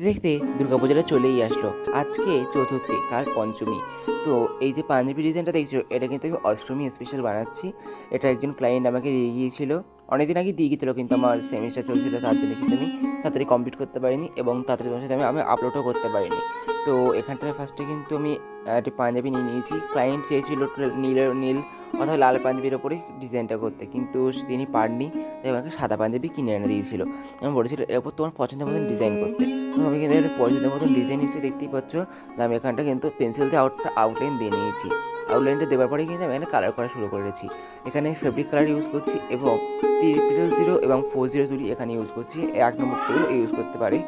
দেখতে দুর্গাপূজাটা চলেই আসলো। আজকে চতুর্থী, কাল পঞ্চমী। তো এই যে পাঞ্জাবি ডিজাইনটা দেখছো, এটা কিন্তু আমি অষ্টমী স্পেশাল বানাচ্ছি। এটা একজন ক্লায়েন্ট আমাকে দিয়ে গিয়েছিল, অনেকদিন আগে দিয়ে গিয়েছিল, কিন্তু আমার সেমিস্টার চলছিল, তার জন্য কিন্তু আমি তাড়াতাড়ি কমপ্লিট করতে পারিনি এবং তাড়াতাড়ি তোমার সাথে আমি আপলোডও করতে পারিনি। তো এখানটায় ফার্স্টে কিন্তু আমি একটি পাঞ্জাবি নিয়ে নিয়েছি। ক্লায়েন্ট চেয়েছিল নীল নীল অথবা লাল পাঞ্জাবির ওপরে ডিজাইনটা করতে, কিন্তু তিনি পারেননি, তাই আমাকে সাদা পাঞ্জাবি কিনে এনে দিয়েছিল এবং বলেছিল এর উপর তোমার পছন্দের মতন ডিজাইন করতে। তো আমি কিন্তু একটা পছন্দের মতন ডিজাইন একটু দেখতেই পাচ্ছ। তো আমি এখানটা কিন্তু পেন্সিল দিয়ে আউটলাইন দিয়ে নিয়েছি। আউটলাইনটা দেওয়ার পরে কিন্তু আমি এখানে কালার করা শুরু করেছি। এখানে ফেব্রিক কালার ইউজ করছি এবং 300 এবং 402 এখানে ইউজ করছি, 1 নম্বর টুল ইউজ করতে পারি।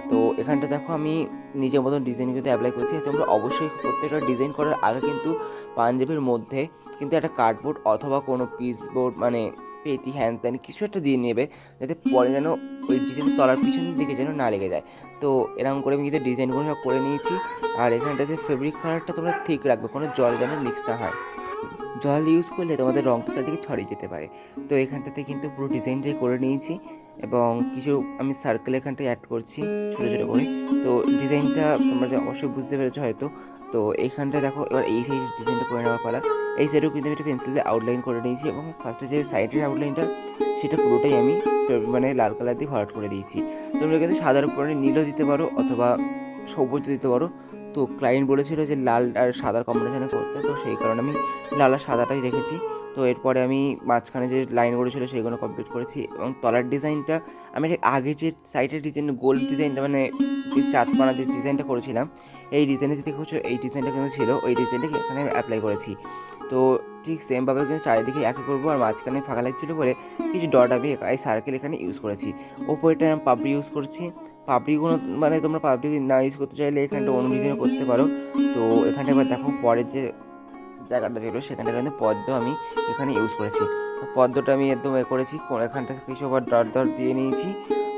তো এখানটা দেখো আমি নিজের মতন ডিজাইন কিন্তু অ্যাপ্লাই করছি। তোমরা অবশ্যই প্রত্যেকটা ডিজাইন করার আগে কিন্তু পাঞ্জাবির মধ্যে কিন্তু একটা কার্ডবোর্ড অথবা কোনো পিস বোর্ড মানে পেটি হ্যান ত্যান কিছু একটা দিয়ে নেবে, যাতে পরে যেন ওই ডিজাইনের তলার পিছনের দিকে যেন না লেগে যায়। তো এরকম করে আমি কিন্তু ডিজাইনগুলো সব করে নিয়েছি। আর এখানটাতে ফেব্রিক কালারটা তোমরা ঠিক রাখবে, কোনো জল যেন মিক্স না হয়। জল ইউজ করলে তোমাদের রঙটা চারদিকে ছড়িয়ে যেতে পারে। তো এখানটাতে কিন্তু পুরো ডিজাইনটাই করে নিয়েছি এবং কিছু আমি সার্কেল এখানটায় অ্যাড করছি ছোটো ছোটো করে। তো ডিজাইনটা তোমরা যে অবশ্যই বুঝতে পেরেছো হয়তো। তো এইখানটা দেখো, এবার এই সাইডের ডিজাইনটা করে নেওয়ার পালা। এই সাইডেও কিন্তু আমি একটা পেন্সিল দিয়ে আউটলাইন করে নিয়েছি এবং ফার্স্টে যে সাইডের আউটলাইনটা সেটা পুরোটাই আমি মানে লাল কালার দিয়ে ভরাট করে দিয়েছি। তোমরা কিন্তু সাদার উপরে নীলও দিতে পারো অথবা সবুজ দিতে পারো। তো ক্লায়েন্ট বলেছিল যে লাল আর সাদার কম্বিনেশনে করতে, তো সেই কারণে আমি লাল আর সাদাটাই রেখেছি। তো এরপরে আমি মাঝখানে যে লাইনগুলো ছিল সেগুলো কমপ্লিট করেছি এবং তলার ডিজাইনটা আমি আগে যে সাইডের ডিজাইন গোল ডিজাইনটা মানে যে চাঁদপানা যে ডিজাইনটা করেছিলাম, এই ডিজাইনে যদি দেখছো এই ডিজাইনটা কিন্তু ছিল, ওই ডিজাইনটাকে এখানে আমি অ্যাপ্লাই করেছি। তো ঠিক সেমভাবে কিন্তু চারিদিকে একই করবো। আর মাঝখানে ফাঁকা লাগছিলো বলে কিছু ডট আমি এই সার্কেল এখানে ইউজ করেছি। ওপরেটা আমি পাপড়ি ইউজ করছি। পাপড়িগুলো মানে তোমরা পাপড়ি না ইউজ করতে চাইলে এখানটা অন্য ডিজাইনও করতে পারো। তো এখানটা এবার দেখো পরের যে জায়গাটা ছিল সেখানটা কিন্তু পদ্ম আমি এখানে ইউজ করেছি। পদ্মটা আমি একদম করেছি, এখানটা কিছু আবার ডট ডট দিয়ে নিয়েছি।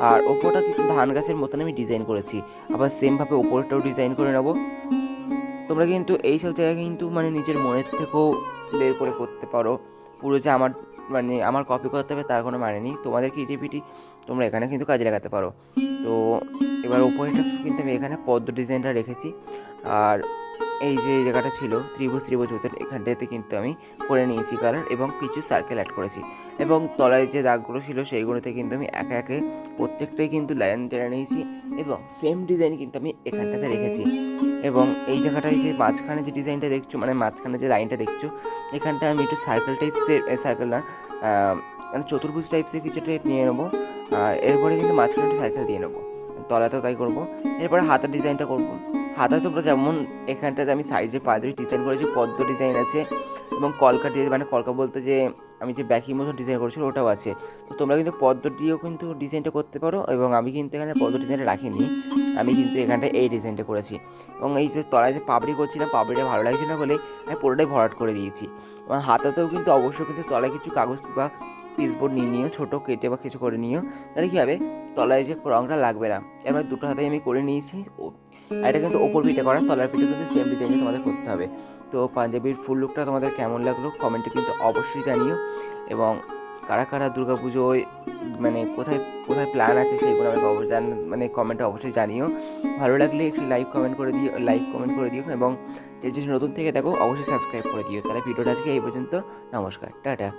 আর ওপরটা কিছু ধান গাছের মতন আমি ডিজাইন করেছি, আবার সেমভাবে ওপরটাও ডিজাইন করে নেবো। তোমরা কিন্তু এইসব জায়গায় কিন্তু মানে নিজের মনের থেকেও বের করে করতে পারো। পুরো যে আমার কপি করতে হবে তার কোনো মানে নেই, তোমাদের ক্রিয়েটিভিটি তোমরা এখানে কিন্তু কাজে লাগাতে পারো। তো এবার ওপরেটা কিন্তু আমি এখানে পদ্ম ডিজাইনটা রেখেছি। আর এই যে জায়গাটা ছিল ত্রিভুজ মতন, এখানটাতে কিন্তু আমি করে নিয়েছি কালার এবং কিছু সার্কেল অ্যাড করেছি এবং তলায় যে দাগগুলো ছিল সেইগুলোতে কিন্তু আমি একে একে প্রত্যেকটাই কিন্তু লাইন টেনে নিয়েছি এবং সেম ডিজাইন কিন্তু আমি এখানটাতে রেখেছি। এবং এই জায়গাটায় যে মাঝখানে যে ডিজাইনটা দেখছো মানে মাঝখানে যে লাইনটা দেখছো, এখানটা আমি একটু সার্কেল টাইপসের, সার্কেল না মানে চতুর্ভুজ টাইপসের কিছু একটা নিয়ে নেবো। এরপরে কিন্তু মাঝখানে একটা সার্কেল দিয়ে নেবো, তলাতেও তাই করবো। এরপরে হাতের ডিজাইনটা করবো। হাতা তোমরা যেমন এখানটাতে আমি সাইডে পাঁচটি ডিজাইন করেছি, পদ্ম ডিজাইন আছে এবং কলকা ডিজাইন মানে কলকা বলতে যে আমি যে ব্যাকি মতো ডিজাইন করেছি ওটাও আছে। তো তোমরা কিন্তু পদ্ম দিয়েও কিন্তু ডিজাইনটা করতে পারো এবং আমি কিন্তু এখানে পদ্ম ডিজাইনটা রাখিনি, আমি কিন্তু এখানটায় এই ডিজাইনটা করেছি। এবং এই যে তলায় যে পাপড়ি করছিলাম, পাপড়িটা ভালো লাগছে না বলে আমি পুরোটাই ভরাট করে দিয়েছি। এবং হাতাতেও কিন্তু অবশ্যই কিন্তু তলায় কিছু কাগজ বা পিসবোর্ড নিয়ে নিও, ছোটো কেটে বা কিছু করে নিও, তাহলে কী হবে তলায় যে রঙটা লাগবে না। এবার দুটো হাতে আমি করে নিয়েছি। আর এটা কিন্তু ওপর পিঠে করা, তলার পিঠে কিন্তু সেম ডিজাইনটা তোমাদের করতে হবে। তো পাঞ্জাবির ফুল লুকটা তোমাদের কেমন লাগলো কমেন্টে কিন্তু অবশ্যই জানিও। এবং কারা কারা দুর্গাপুজোয় মানে কোথায় কোথায় প্ল্যান আছে সেইগুলো আমাকে অবশ্যই মানে কমেন্টে অবশ্যই জানিও। ভালো লাগলে একটু লাইক কমেন্ট করে দিও এবং যে নতুন থেকে দেখো অবশ্যই সাবস্ক্রাইব করে দিও। তাহলে ভিডিওটা আজকে এই পর্যন্ত। নমস্কার, টাটা।